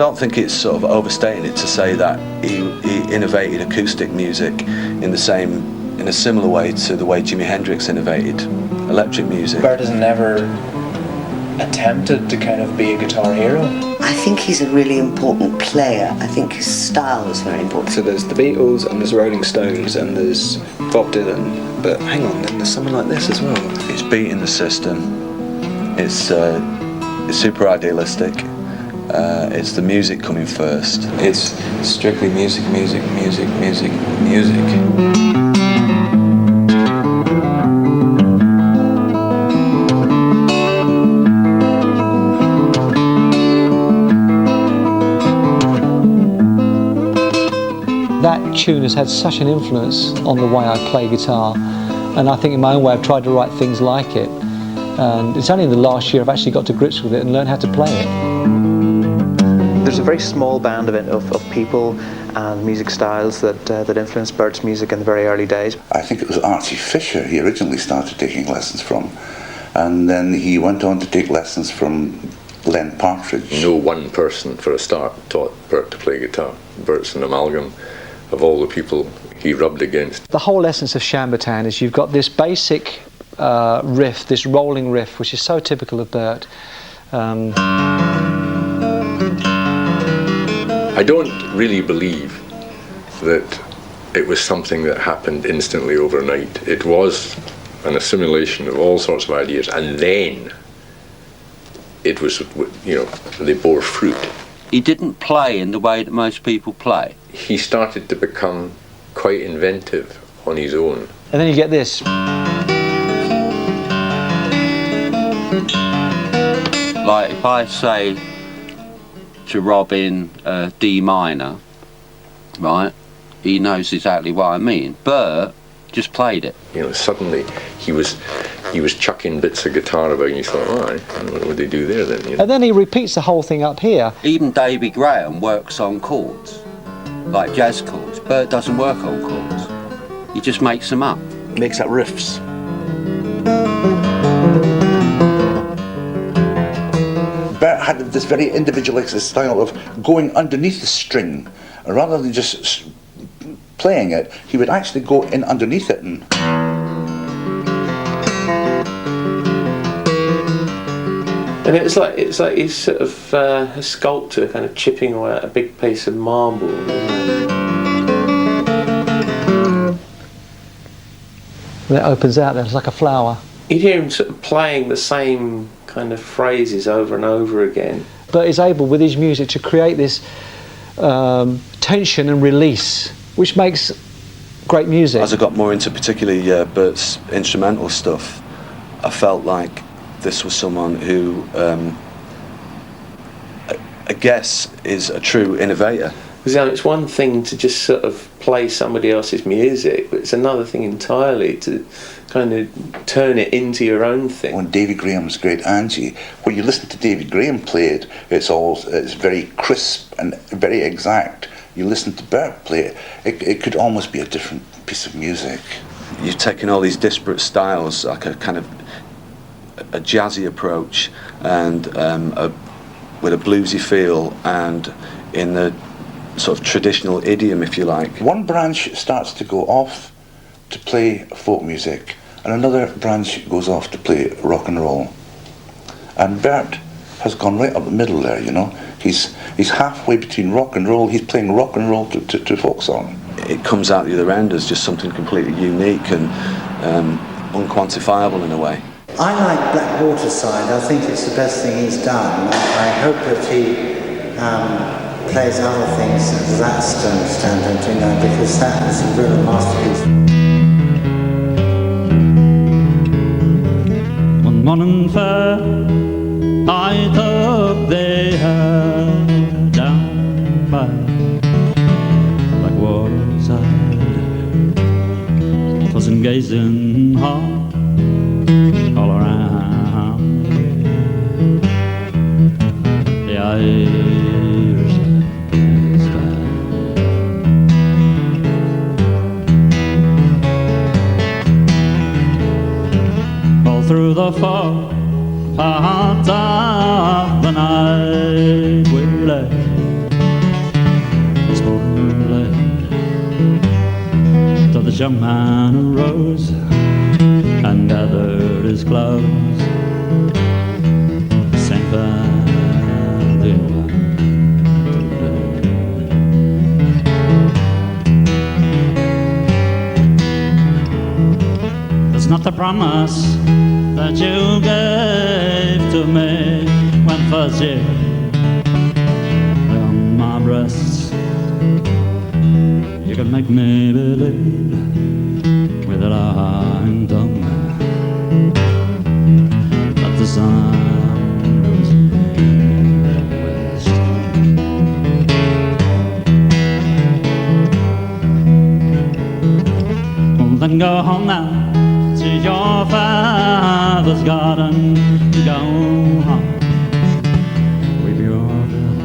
don't think it's sort of overstating it to say that he innovated acoustic music in a similar way to the way Jimi Hendrix innovated electric music. Bert has never attempted to kind of be a guitar hero. I think he's a really important player. I think his style is very important. So there's the Beatles and there's Rolling Stones and there's Bob Dylan, but hang on, then there's someone like this as well. It's beating the system. It's super idealistic. It's the music coming first. It's strictly music, music, music, music, music. That tune has had such an influence on the way I play guitar, and I think in my own way I've tried to write things like it. And it's only in the last year I've actually got to grips with it and learned how to play it. There's a very small band of people and music styles that influenced Bert's music in the very early days. I think it was Archie Fisher he originally started taking lessons from, and then he went on to take lessons from Len Partridge. No one person, for a start, taught Bert to play guitar. Bert's an amalgam of all the people he rubbed against. The whole essence of Shambertown is you've got this basic riff, this rolling riff, which is so typical of Bert. I don't really believe that it was something that happened instantly overnight. It was an assimilation of all sorts of ideas, and then it was, they bore fruit. He didn't play in the way that most people play. He started to become quite inventive on his own. And then you get this. Like if I say to Robin D minor, right, he knows exactly what I mean. Bert just played it. Suddenly he was chucking bits of guitar about, and you thought, oh, what would they do there then? And then he repeats the whole thing up here. Even Davy Graham works on chords, like jazz chords. Bert doesn't work on chords. He just makes them up. Makes up riffs. Bert had this very individualistic style of going underneath the string, rather than just playing it. He would actually go in underneath it and. And it's like he's sort of a sculptor, kind of chipping away at a big piece of marble. And it opens out there, it's like a flower. You'd hear him sort of playing the same kind of phrases over and over again. But he's able, with his music, to create this tension and release, which makes great music. As I got more into particularly Bert's instrumental stuff, I felt like this was someone who, I guess, is a true innovator. Because it's one thing to just sort of play somebody else's music, but it's another thing entirely to kind of turn it into your own thing. On Davy Graham's Great Angie, when you listen to David Graham play it, it's very crisp and very exact. You listen to Bert play it, it could almost be a different piece of music. You've taken all these disparate styles, like a kind of a jazzy approach, and with a bluesy feel, and in the sort of traditional idiom, if you like. One branch starts to go off to play folk music, and another branch goes off to play rock and roll. And Bert has gone right up the middle there, He's halfway between rock and roll. He's playing rock and roll to folk song. It comes out the other end as just something completely unique and unquantifiable in a way. I like Black Waterside. I think it's the best thing he's done. I hope that he plays other things at that standard, because that is a real masterpiece. One morning fair, I took the hair down by Black Waterside, wasn't gazing hard all around the Irish sky. All through the fog part of the night we lay young man arose and gathered his clothes. Saint It's not the promise that you gave to me when first you lay on my breasts. You can make me believe with a lying tongue that the sun goes west. Well, then go home now to your father's garden. Go home with your bill.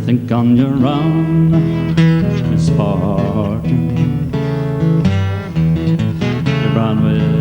Think on your own misfortune. You're brown with ill.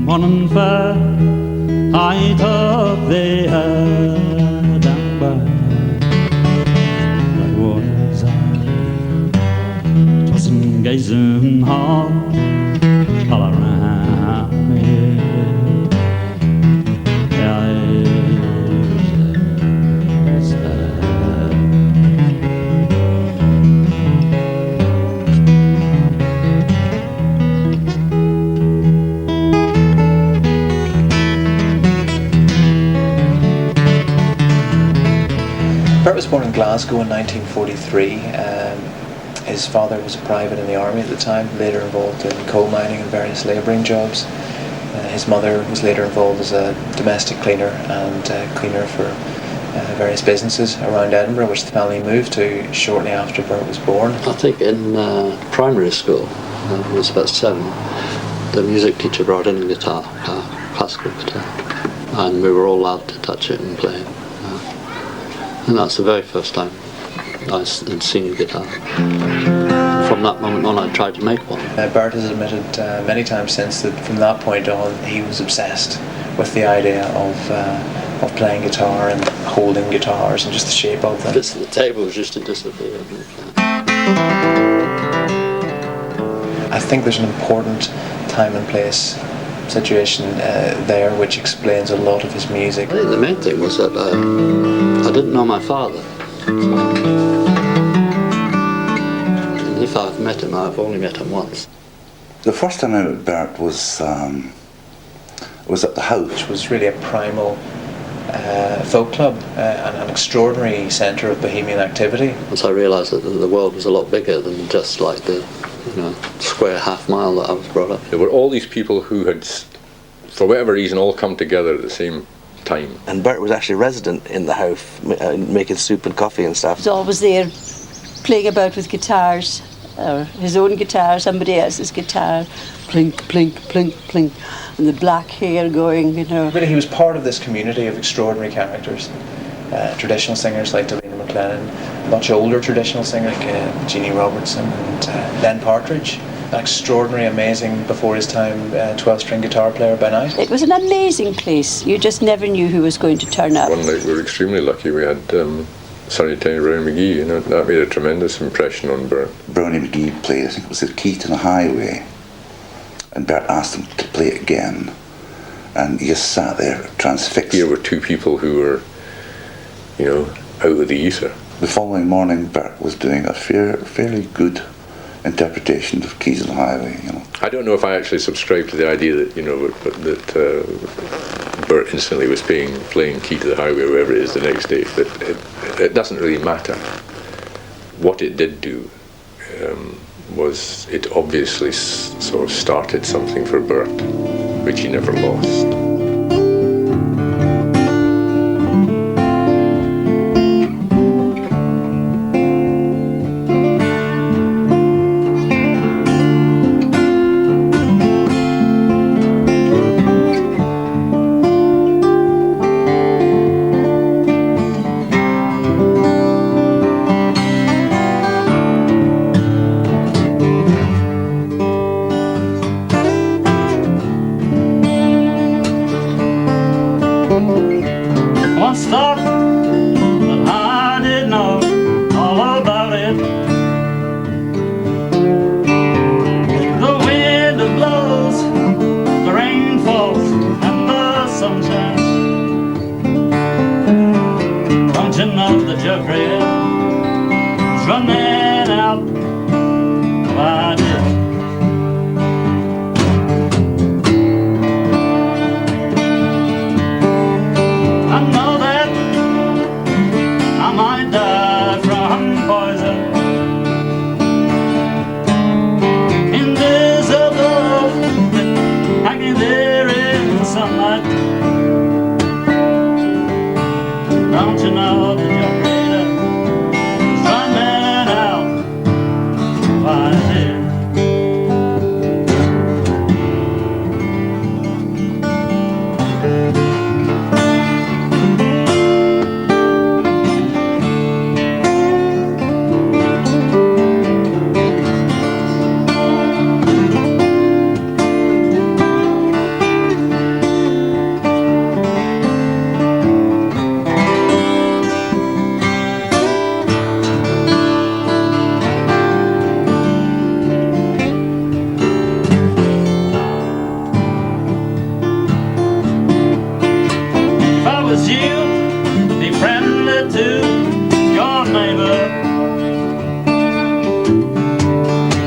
Morning fair, I took the head down by the water's eye, tossing, gazing hard all around me. The Irish Bert was born in Glasgow in 1943. His father was a private in the army at the time, later involved in coal mining and various labouring jobs. His mother was later involved as a domestic cleaner and cleaner for various businesses around Edinburgh, which the family moved to shortly after Bert was born. I think in primary school, when I was about 7, the music teacher brought in a guitar, a classical guitar, and we were all allowed to touch it and play it. And that's the very first time I had seen a guitar. From that moment on, I tried to make one. Bert has admitted many times since that from that point on, he was obsessed with the idea of playing guitar and holding guitars and just the shape of them. Bits of the tables used to disappear. I think there's an important time and place situation there which explains a lot of his music. I think the main thing was that I didn't know my father. And if I've met him, I've only met him once. The first time I met Bert was at the house. Which was really a primal folk club and an extraordinary centre of bohemian activity. Once I realised that the world was a lot bigger than just like the square half mile that I was brought up. There were all these people who had, for whatever reason, all come together at the same time. And Bert was actually resident in the house, making soup and coffee and stuff. He was always there, playing about with guitars, or his own guitar, somebody else's guitar, plink, plink, plink, plink, and the black hair going, Really, he was part of this community of extraordinary characters. Traditional singers like Davy McLennan, much older traditional singers like Jeannie Robertson and Len Partridge, an extraordinary, amazing, before his time 12-string guitar player by night. It was an amazing place. You just never knew who was going to turn up. One night we were extremely lucky. We had Sonny Tiny Brownie McGee, that made a tremendous impression on Bert. Brownie McGee played, I think it was the Key to the Highway, and Bert asked him to play it again, and he just sat there transfixed. Here were two people who were, out of the ether. The following morning, Bert was doing a fairly good interpretation of Keys on the Highway. I don't know if I actually subscribe to the idea that that Bert instantly was playing Key to the Highway or whatever it is the next day, but it doesn't really matter. What it did do was it obviously sort of started something for Bert, which he never lost. Once thought that I did know all about it. The wind blows, the rain falls, and the sun shines. Don't you know the jug is running out? I did. I know that I might die from poison. Invisible, hanging there in the sunlight. Don't you know that your freedom is running out? I did. If I was you, be friendly to your neighbor.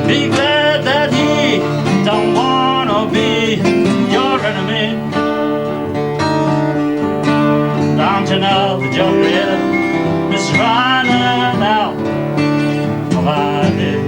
Be glad that he don't wanna be your enemy. Don't you know that your rhythm is running out? Oh, I did.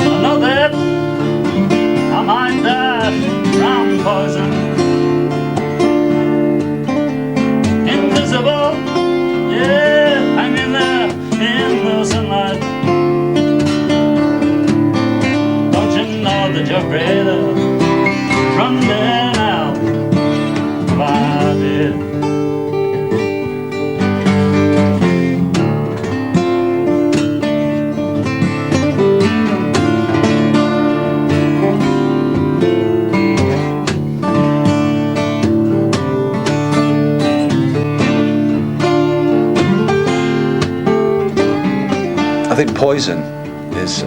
I know that I might die from poison. Invisible, yeah, hanging there in the sunlight. Don't you know that your breath is running out? I did. I think Poison is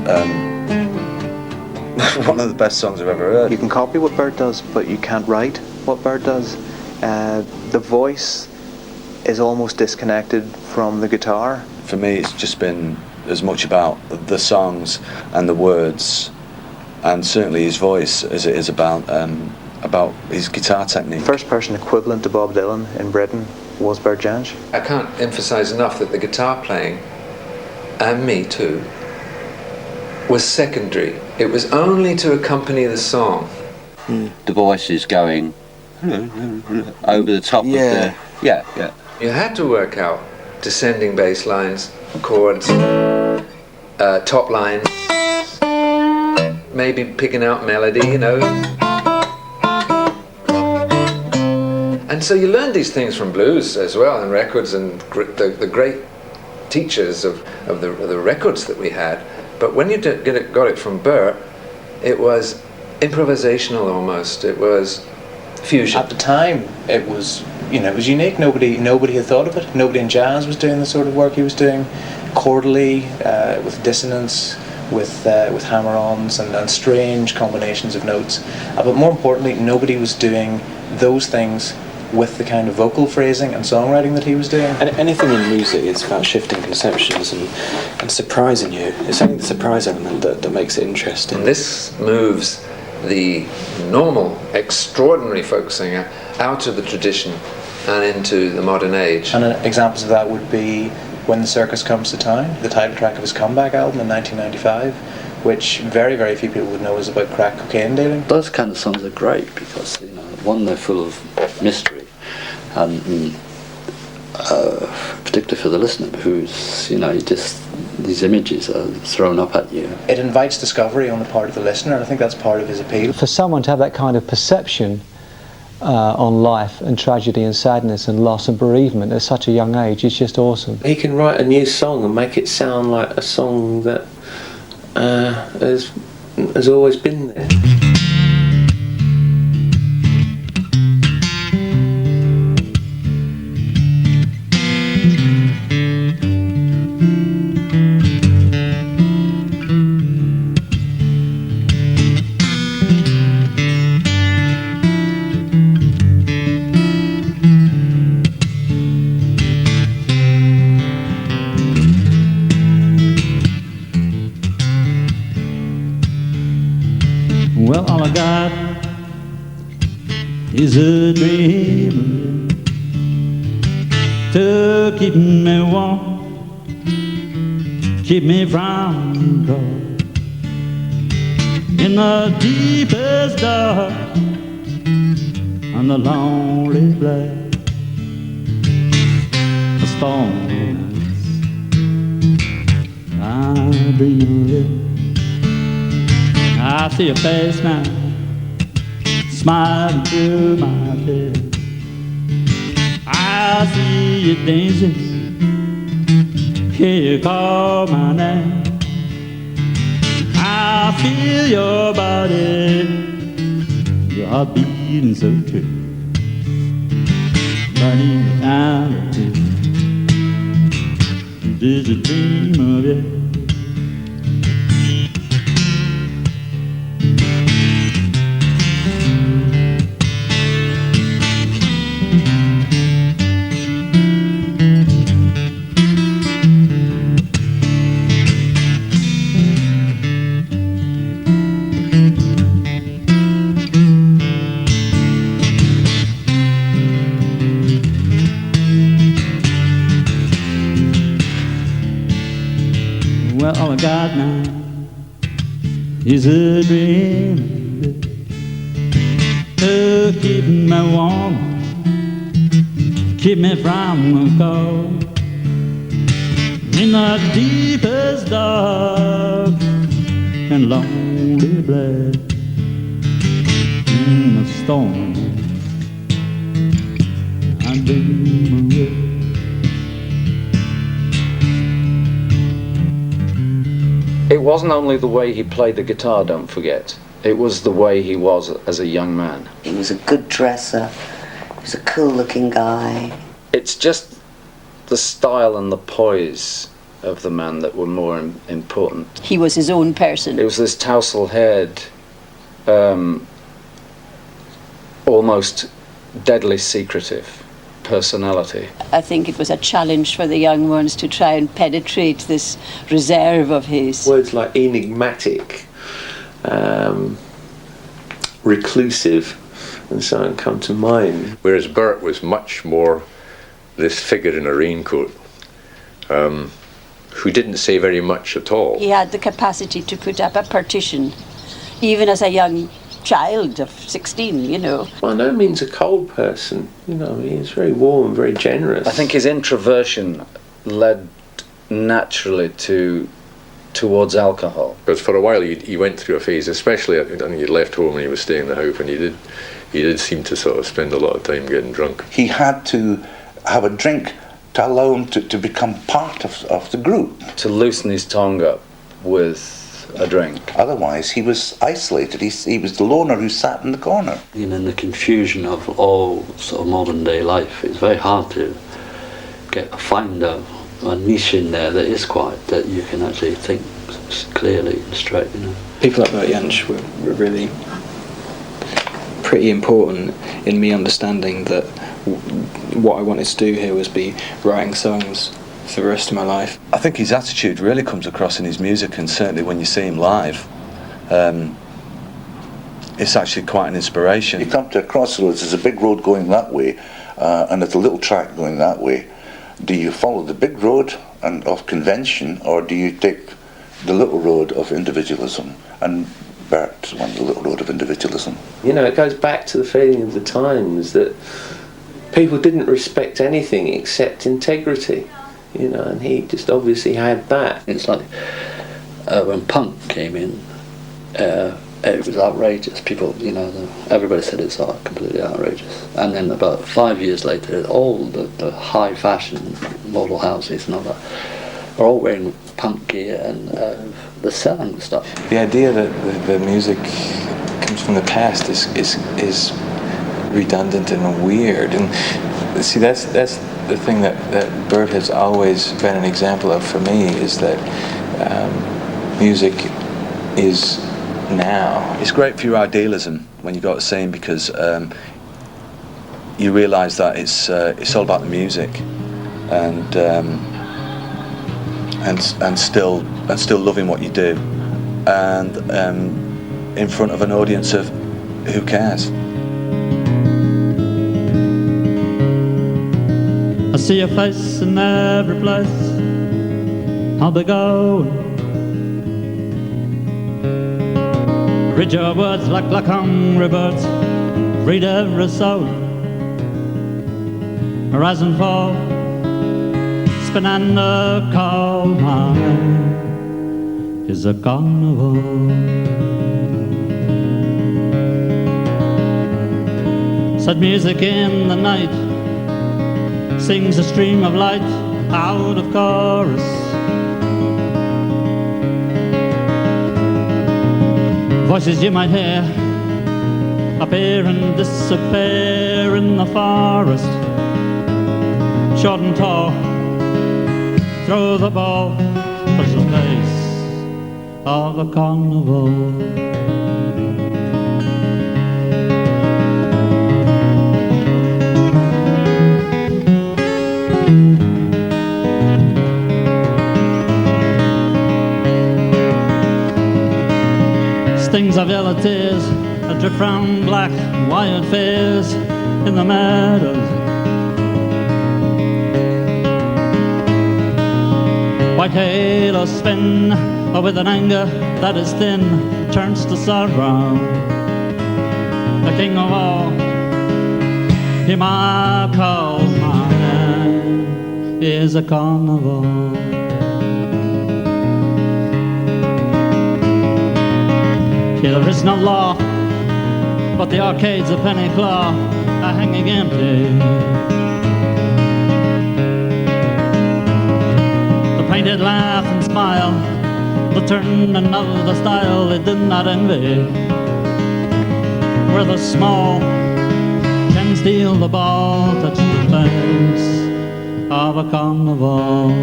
one of the best songs I've ever heard. You can copy what Bert does, but you can't write what Bert does. The voice is almost disconnected from the guitar. For me, it's just been as much about the songs and the words, and certainly his voice, as it is about his guitar technique. First person equivalent to Bob Dylan in Britain was Bert Jansch. I can't emphasize enough that the guitar playing, and me too, was secondary. It was only to accompany the song. The voice is going over the top of the... Yeah. You had to work out descending bass lines, chords, top lines, maybe picking out melody, you know. And so you learned these things from blues as well, and records, and the great teachers of the records that we had. But when you got it from Bert, It was improvisational almost. It was fusion. At the time, it was, it was unique. Nobody had thought of it. Nobody in jazz was doing the sort of work he was doing, chordally, with dissonance, with hammer-ons and strange combinations of notes. But more importantly, nobody was doing those things with the kind of vocal phrasing and songwriting that he was doing. And anything in music is about shifting conceptions and surprising you. It's only the surprise element that makes it interesting. And this moves the normal, extraordinary folk singer out of the tradition and into the modern age. And examples of that would be When the Circus Comes to Town, the title track of his comeback album in 1995, which very, very few people would know is about crack cocaine dealing. Those kind of songs are great because, one, they're full of mystery, and particularly for the listener who's, these images are thrown up at you. It invites discovery on the part of the listener, and I think that's part of his appeal. For someone to have that kind of perception on life and tragedy and sadness and loss and bereavement at such a young age, it's just awesome. He can write a new song and make it sound like a song that has always been there. Well, all I got is a dream to keep me warm, keep me from cold in the deepest dark on the lonely place. The storm I dream of it. I see your face now, smiling through my face. I see you dancing, hear you call my name. I feel your body, your heart beating so true. Burning down to there's a dream of you. Well, all I got now is a dream to keep me warm, keep me from the cold in the deepest dark and lonely place. In the storm I dream away. It wasn't only the way he played the guitar, don't forget. It was the way he was as a young man. He was a good dresser. He was a cool-looking guy. It's just the style and the poise of the man that were more important. He was his own person. It was this tousle-haired, almost deadly secretive personality. I think it was a challenge for the young ones to try and penetrate this reserve of his. Words like enigmatic, reclusive, and so on come to mind. Whereas Bert was much more this figure in a raincoat, who didn't say very much at all. He had the capacity to put up a partition, even as a young child of 16, By no means a cold person, he was very warm and very generous. I think his introversion led naturally towards alcohol. Because for a while he went through a phase, especially I think he left home and he was staying in the house, and he did seem to sort of spend a lot of time getting drunk. He had to have a drink to allow him to become part of the group. To loosen his tongue up with a drink. Otherwise, he was isolated. He was the loner who sat in the corner. You know, in the confusion of all sort of modern day life, it's very hard to find a niche in there that is quiet, that you can actually think clearly and straight, you know. People like Bert Jansch were really pretty important in me understanding that what I wanted to do here was be writing songs for the rest of my life. I think his attitude really comes across in his music, and certainly when you see him live, it's actually quite an inspiration. You come to a crossroads, there's a big road going that way, and there's a little track going that way. Do you follow the big road and of convention, or do you take the little road of individualism? And Bert went the little road of individualism. You know, it goes back to the feeling of the times that people didn't respect anything except integrity, you know, and he just obviously had that. It's like when punk came in, it was outrageous. People, you know, everybody said it's completely outrageous. And then about 5 years later, all the high fashion model houses and all that are all wearing punk gear, and they're selling the stuff. The idea that the music comes from the past is redundant and weird. And see, that's the thing that Bert has always been an example of for me, is that music is now. It's great for your idealism when you go to sing, because you realise that it's all about the music, and still loving what you do, and in front of an audience of who cares. I see your face in every place I'll be going. Read your words like hungry birds, read every soul. Rise and fall, spin and a coal mine is a carnival. Sad music in the night sings a stream of light out of chorus. Voices you might hear appear and disappear in the forest. Short and tall, throw the ball, there's the face of a carnival. Stings of yellow tears drip from black wired fears in the meadows. White halos spin with an anger that is thin, turns to sorrow. The king of all, hear my call, my man is a carnival. Here there is no law, but the arcades of Penny Claw are hanging empty. The painted laugh and smile, the turn and of the style they did not envy. Where the small can steal the ball, touch the face of a carnival.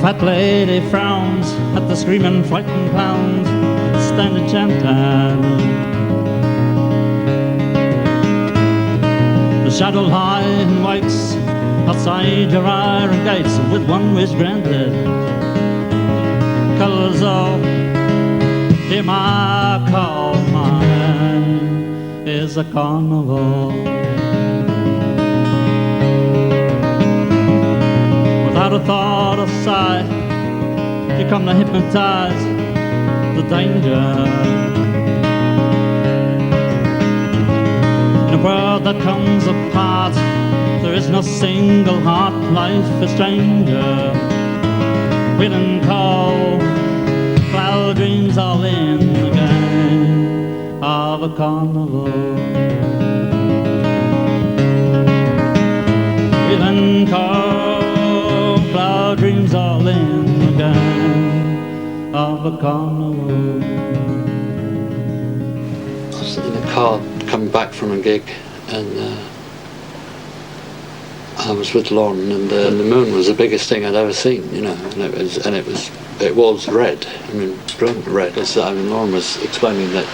Fat lady frowns at the screaming, frightened clowns stand enchanted. The shadow lie and wakes outside your iron gates with one wish granted. Colours all, hear my call, my man is a carnival. Without a thought or sigh, you come to hypnotize the danger. In a world that comes apart, there is no single heart, life a stranger. wind and cold, cloud dreams all in the game of a carnival. Wind and cold, cloud dreams all in the game of a carnival. I was in a car coming back from a gig, and I was with Lauren, and the moon was the biggest thing I'd ever seen, you know, and it was red. I mean, brilliant red. Lauren was explaining that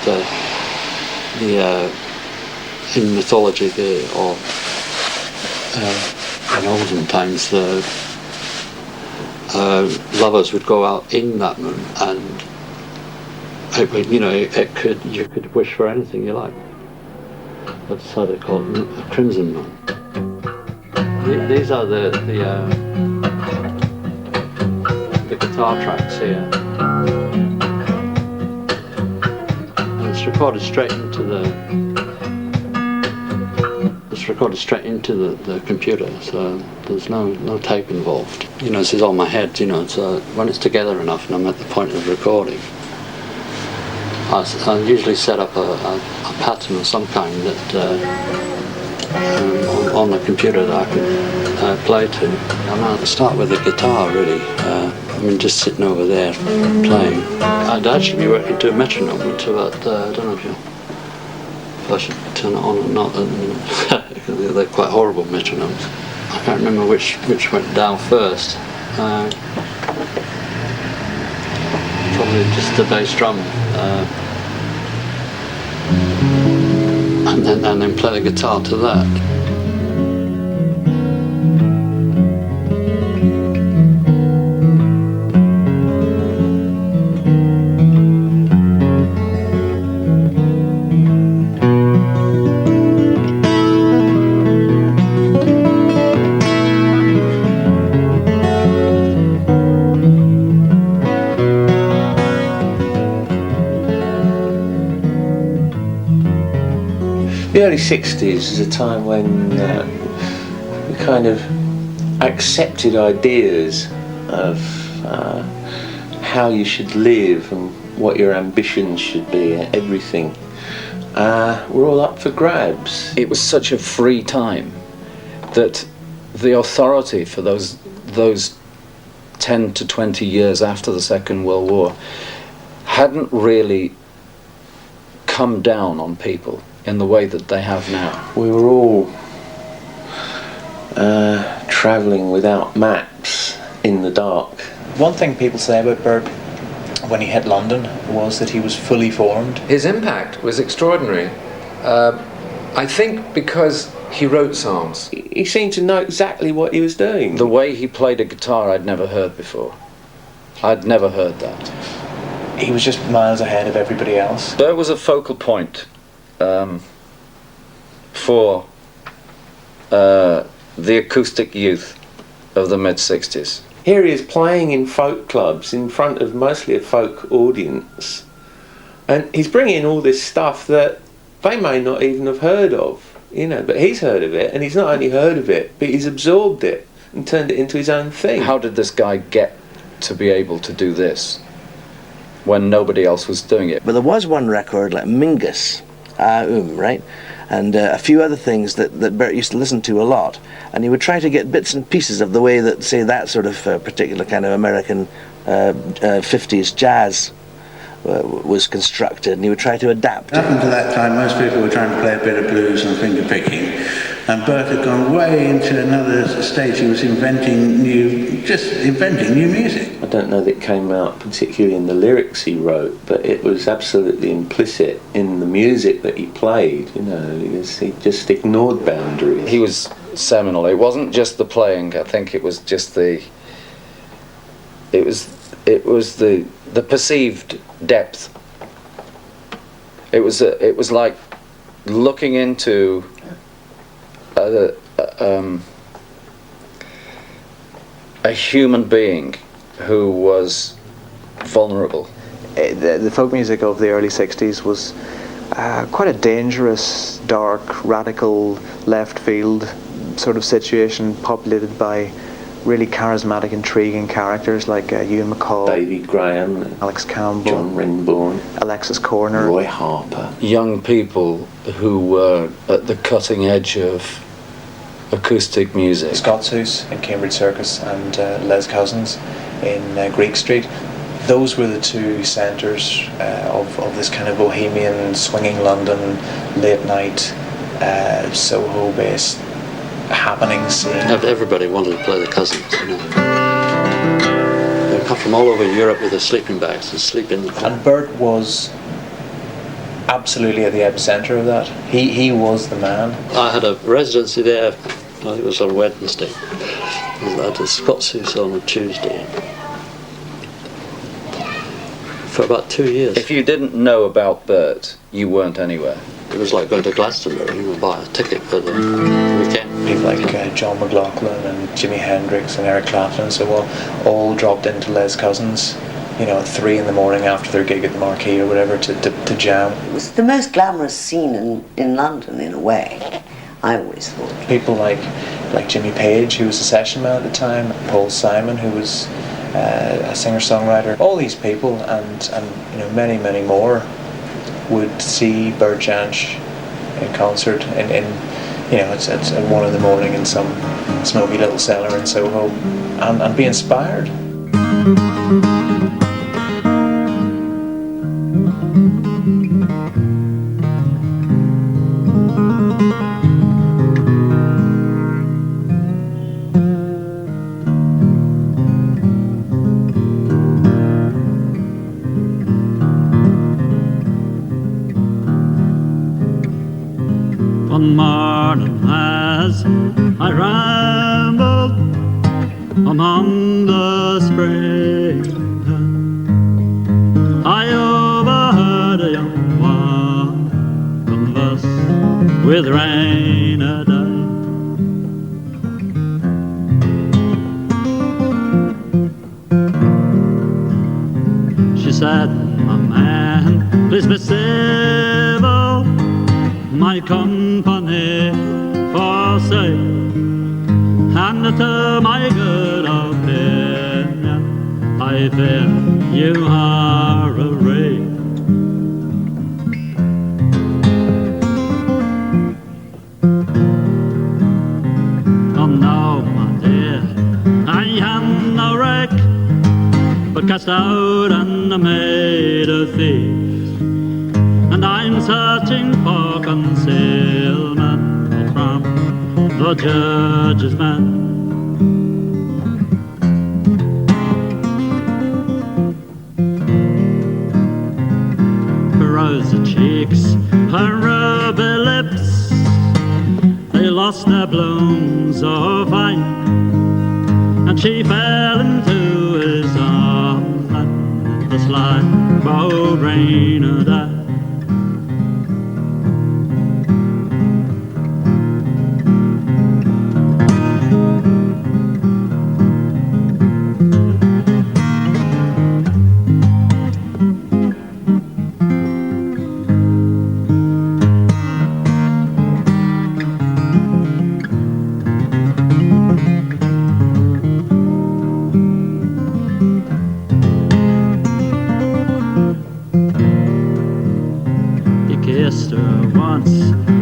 in mythology, or in olden times, the lovers would go out in that moon, and it would, you know, you could wish for anything you like. That's how they call it, a crimson moon. These are the guitar tracks here, and it's recorded straight into the computer, so there's no tape involved. You know, this is all my head. You know, so when it's together enough and I'm at the point of recording, I usually set up a pattern of some kind that. On the computer that I can play to. I'll start with the guitar, really. I mean, just sitting over there playing. I'd actually be working to a metronome until about, I don't know if I should turn it on or not. They're quite horrible metronomes. I can't remember which went down first. Probably just the bass drum. And then play the guitar to that. The early 60s is a time when we kind of accepted ideas of how you should live and what your ambitions should be, everything. We're all up for grabs. It was such a free time that the authority for those 10 to 20 years after the Second World War hadn't really come down on people in the way that they have now. We were all travelling without maps in the dark. One thing people say about Bert when he hit London was that he was fully formed. His impact was extraordinary. I think because he wrote songs. He seemed to know exactly what he was doing. The way he played a guitar I'd never heard before. I'd never heard that. He was just miles ahead of everybody else. There was a focal point for the acoustic youth of the mid-60s. Here he is playing in folk clubs in front of mostly a folk audience, and he's bringing all this stuff that they may not even have heard of, you know, but he's heard of it, and he's not only heard of it, but he's absorbed it and turned it into his own thing. How did this guy get to be able to do this when nobody else was doing it? But there was one record, like Mingus, right? And a few other things that Bert used to listen to a lot. And he would try to get bits and pieces of the way that, say, that sort of particular kind of American 50s jazz was constructed, and he would try to adapt. Up until that time, most people were trying to play a bit of blues and finger picking. And Bert had gone way into another stage. He was inventing new music. I don't know that it came out particularly in the lyrics he wrote, but it was absolutely implicit in the music that he played. You know, he just ignored boundaries. He was seminal. It wasn't just the playing. I think it was just the perceived depth. It was like looking into a human being who was vulnerable. The folk music of the early 60s was quite a dangerous, dark, radical, left field sort of situation, populated by really charismatic, intriguing characters like Ewan McCall, Davy Graham, Alex Campbell, John Ringborn, Alexis Corner, Roy Harper. Young people who were at the cutting edge of acoustic music. Scott's House in Cambridge Circus and Les Cousins in Greek Street. Those were the two centres of this kind of bohemian, swinging London, late night, Soho-based happening scene. Everybody wanted to play the Cousins, you know. They come from all over Europe with their sleeping bags and sleep in the... And Bert was absolutely at the epicentre of that. He was the man. I had a residency there, I think it was on Wednesday, and I had a Scott's House on a Tuesday. For about 2 years. If you didn't know about Bert, you weren't anywhere. It was like going to Glastonbury, you know, buy a ticket for the weekend. People like John McLaughlin and Jimi Hendrix and Eric Clapton and so on, all dropped into Les Cousins, you know, at 3 in the morning after their gig at the Marquee or whatever to jam. It was the most glamorous scene in London in a way, I always thought. People like Jimmy Page, who was a session man at the time, Paul Simon, who was a singer-songwriter. All these people and you know, many more would see Bert Jansch in concert in you know, it's at 1 in the morning in some smoky little cellar in Soho and be inspired. One morning as I rambled among the spring, I overheard a young one converse with rain a day. She said, "My man, please be civil, my company forsake, and to my good opinion I fear you are a rake." Oh no, my dear, I am no wreck, but cast out and made a thief, and I'm searching for concealment from the judge's man. Her rosy cheeks, her ruby lips, they lost their bloom so fine, and she fell into his arms like the sly bold rain of day.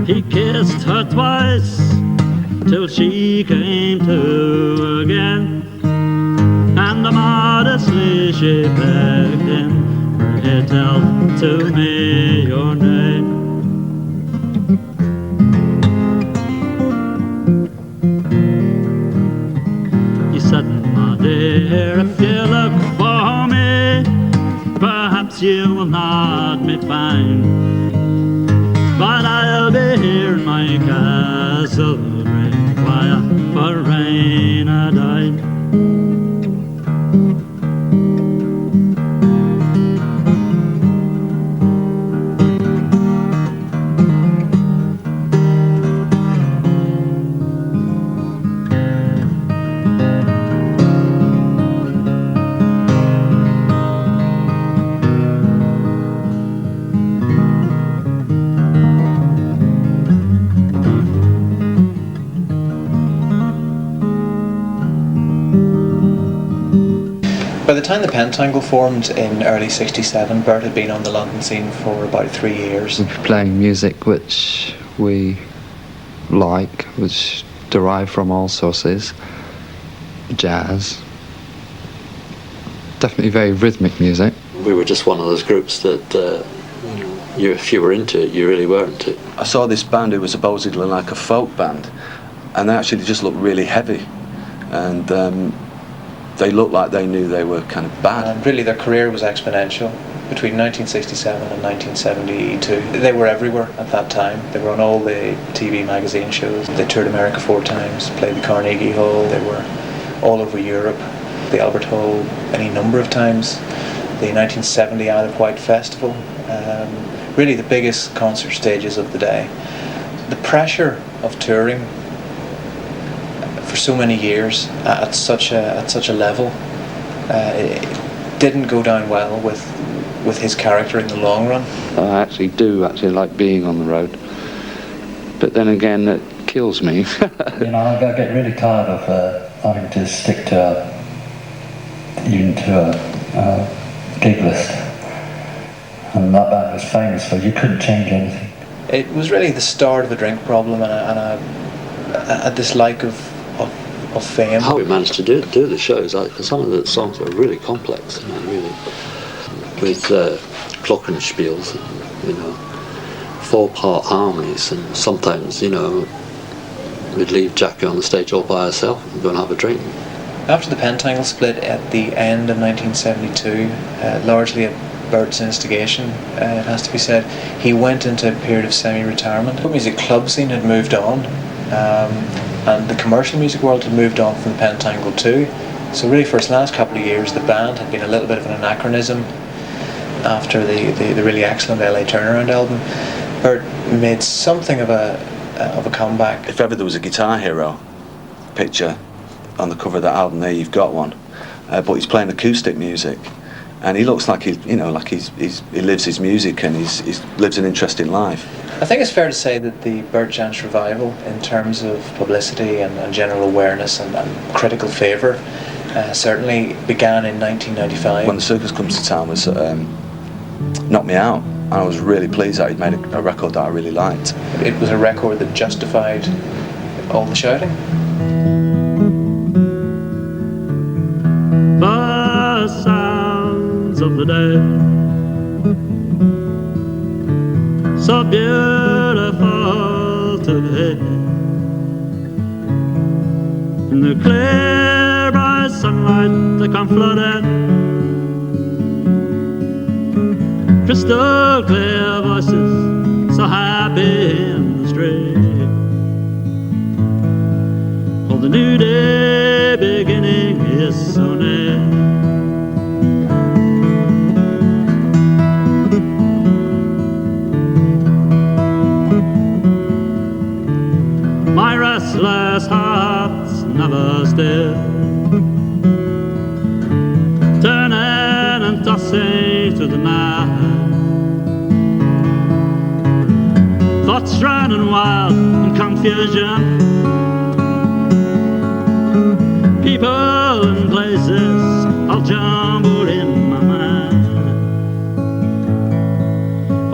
He kissed her twice till she came to again, and modestly she begged him, "Pray tell to me your name." He said, "My dear, if you look for me, perhaps you will not me find, but I'll be here in my castle, require for rain a dine." By the time the Pentangle formed in early '67, Bert had been on the London scene for about 3 years. Playing music which we like, which derive from all sources, jazz, definitely very rhythmic music. We were just one of those groups that if you were into it, you really were into it. I saw this band who was supposedly like a folk band, and they actually just looked really heavy, and they looked like they knew they were kind of bad. And really their career was exponential. Between 1967 and 1972, they were everywhere at that time. They were on all the TV magazine shows. They toured America 4 times, played the Carnegie Hall. They were all over Europe, the Albert Hall any number of times. The 1970 Isle of Wight Festival, really the biggest concert stages of the day. The pressure of touring for so many years at such a level, it didn't go down well with his character in the long run. I actually do like being on the road, but then again it kills me. I get really tired of having to stick to a gig list, and that band was famous for you couldn't change anything. It was really the start of a drink problem and a dislike of fame. How we managed to do the shows, because some of the songs were really complex, really, with glockenspiels, 4-part harmonies, and sometimes, we'd leave Jackie on the stage all by herself and go and have a drink. After the Pentangle split at the end of 1972, largely at Bert's instigation, it has to be said, he went into a period of semi-retirement. The music club scene had moved on, and the commercial music world had moved on from the Pentangle too. So really for his last couple of years, the band had been a little bit of an anachronism after the really excellent LA Turnaround album. Bert made something of a comeback. If ever there was a Guitar Hero picture on the cover of that album, there you've got one. But he's playing acoustic music, and he looks like he lives his music and he lives an interesting life. I think it's fair to say that the Bert Jansch revival, in terms of publicity and general awareness and critical favour, certainly began in 1995. When the Circus Comes to Town was knocked me out, and I was really pleased that he'd made a record that I really liked. It was a record that justified all the shouting. The sounds of the day, so beautiful to hear, in the clear bright sunlight that come flooding, crystal clear voices so happy in the street. Oh, the new day beginning is so near. My restless heart's never still, turning and tossing through the night. Thoughts running wild in confusion, people and places all jumbled in my mind.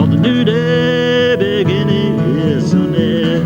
Oh, the new day beginning is so near.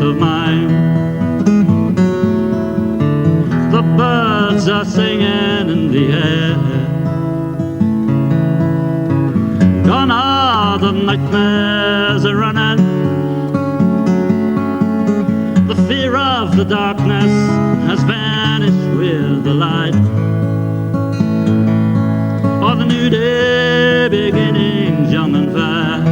Of mine, the birds are singing in the air. Gone are the nightmares are running, the fear of the darkness has vanished with the light. Oh, the new day beginning young and fair.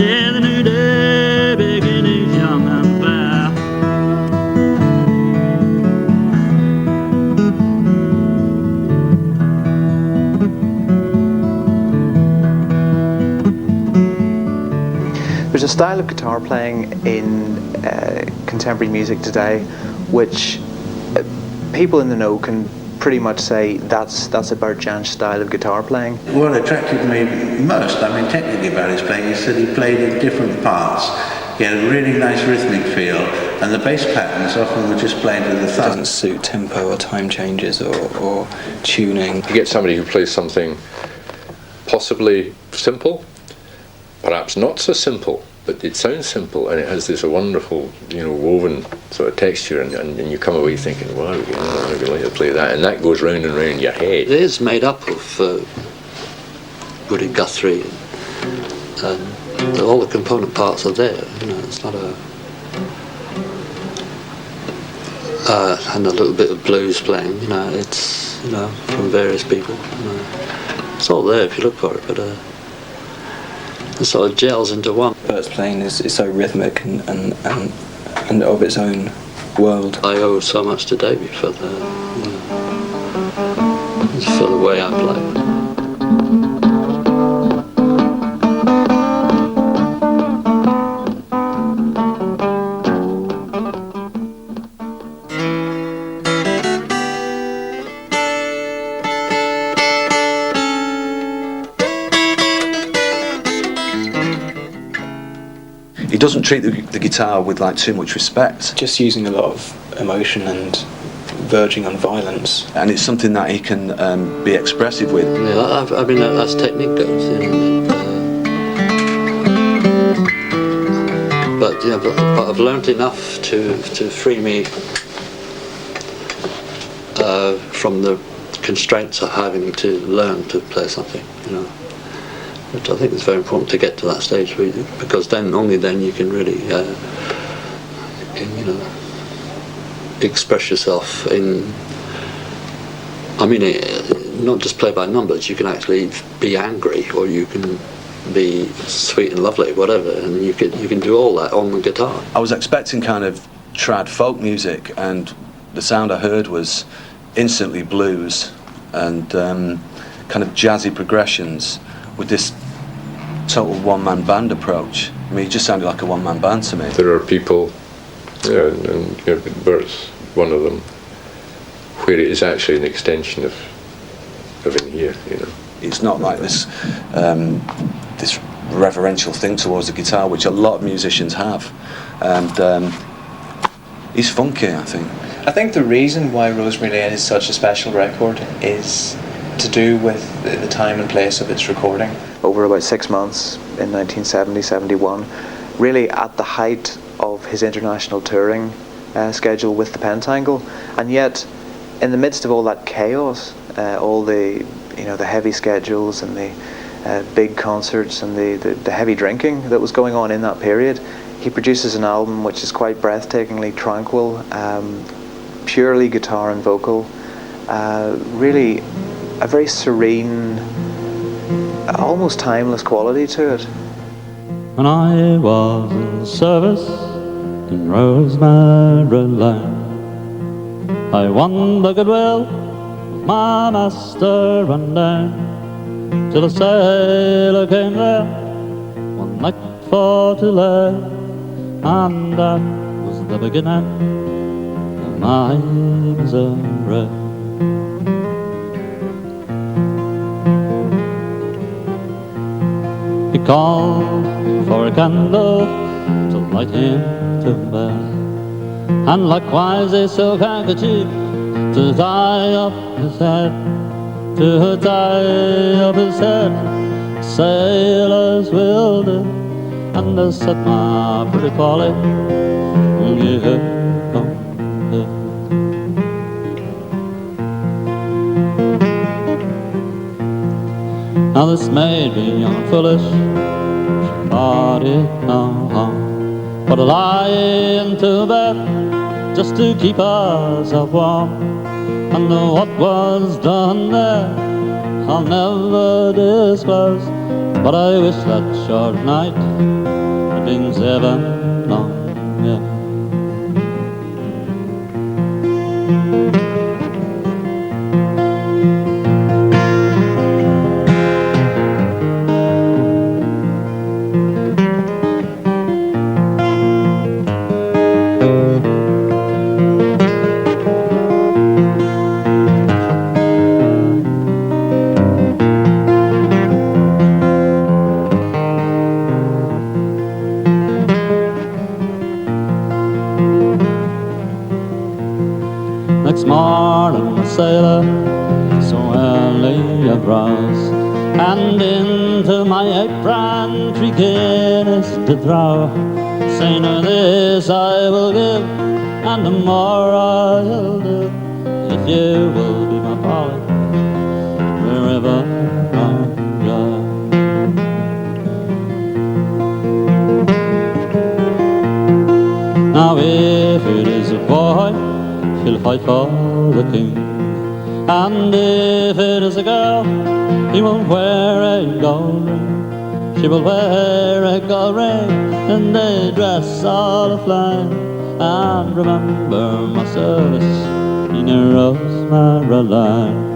Yeah, the new day beginning young and fair. There's a style of guitar playing in contemporary music today which people in the know can pretty much say that's a Bert Jansch style of guitar playing. What attracted me most, technically about his playing, is that he played in different parts. He had a really nice rhythmic feel, and the bass patterns often were just played with the thumb. It doesn't suit tempo or time changes or tuning. You get somebody who plays something possibly simple, perhaps not so simple, but it sounds simple and it has this wonderful, woven sort of texture, and you come away thinking, wow, I would like to play that, and that goes round and round in your head. It is made up of Woody Guthrie, and all the component parts are there. It's not and a little bit of blues playing. It's from various people. It's all there if you look for it, but it sort of gels into one. Bert's playing is so rhythmic and of its own world. I owe so much to Davy for the way I play. He doesn't treat the guitar with too much respect. Just using a lot of emotion and verging on violence. And it's something that he can be expressive with. Yeah, as technique goes. But I've learnt enough to free me from the constraints of having to learn to play something. Which I think is very important to get to that stage, really, because only then you can really, express yourself in. Not just play by numbers. You can actually be angry, or you can be sweet and lovely, whatever, and you can do all that on the guitar. I was expecting kind of trad folk music, and the sound I heard was instantly blues and kind of jazzy progressions with this total one-man band approach. It just sounded like a one-man band to me. There are people, and Bert's one of them, where it is actually an extension of in here. It's not like this this reverential thing towards the guitar, which a lot of musicians have, and he's funky, I think. I think the reason why Rosemary Lane is such a special record is to do with the time and place of its recording. Over about 6 months in 1970-71, really at the height of his international touring schedule with the Pentangle, and yet in the midst of all that chaos, all the the heavy schedules and the big concerts and the heavy drinking that was going on in that period, he produces an album which is quite breathtakingly tranquil, purely guitar and vocal, really a very serene, almost timeless quality to it. When I was in service in Rosemary Lane, I won the goodwill of my master and dame, till a sailor came there one night for to lay, and that was the beginning of my misery. He called for a candle to light him to bed, and likewise a silk handkerchief to tie up his head, to tie up his head. Sailors will do, and I said, my pretty Polly, you don't do. Now this made me young and foolish, but it no harm, but to lie into bed just to keep ourselves warm. And what was done there I'll never disclose, but I wish that short night had been 7 long years. morning a sailor, so early I rose, and into my apron 3 guineas to throw, saying this I will give, and the more I'll do, if you will be my Polly, wherever I go. Now if it is a boy, he'll fight for the king, and if it is a girl, he will wear a gold ring. She will wear a gold ring, and a dress all aflame, and remember my service in a rosemary line.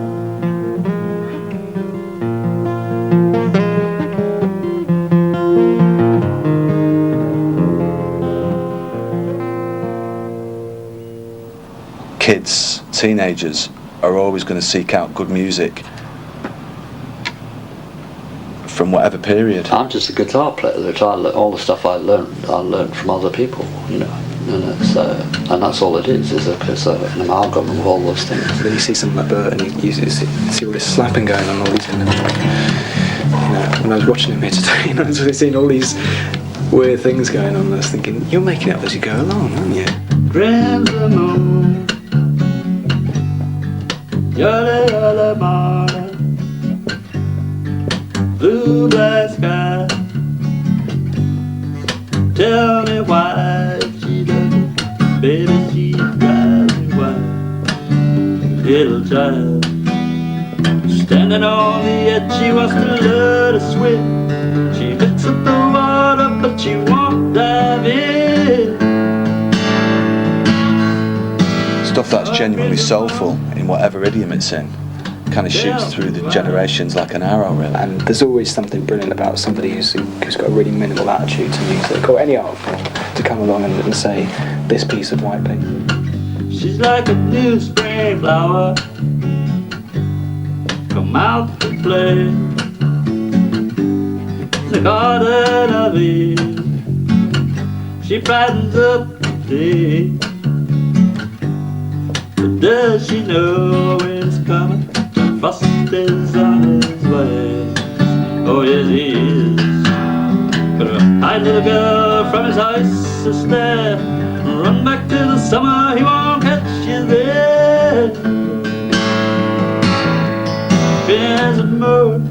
Kids, teenagers are always going to seek out good music from whatever period. I'm just a guitar player. That all the stuff I learned from other people, you know, and that's all it is an amalgam of all those things. Then you see something like Bert, and you see all this slapping going on, all these kind of, you know, when I was watching him here today, and I was seeing all these weird things going on, and I was thinking, you're making it up as you go along, aren't you? Grab the moon, yada yada morning, blue black sky. Tell me why she doesn't, baby, she drives me wild. Little child, standing on the edge, she wants to learn to swim. She looks at the water, but she won't dive in. Stuff that's genuinely soulful in whatever idiom it's in kind of shoots through the generations like an arrow, really. And there's always something brilliant about somebody who's got a really minimal attitude to music or any art form to come along and say this piece of white paper. She's like a new spring flower, come out to play in the garden of Eden. She brightens up the day, but does she know it's coming? Frost is on his way. Oh yes he is. Gonna hide little girl from his ice to stare, run back to the summer, he won't catch you there. There's a moon,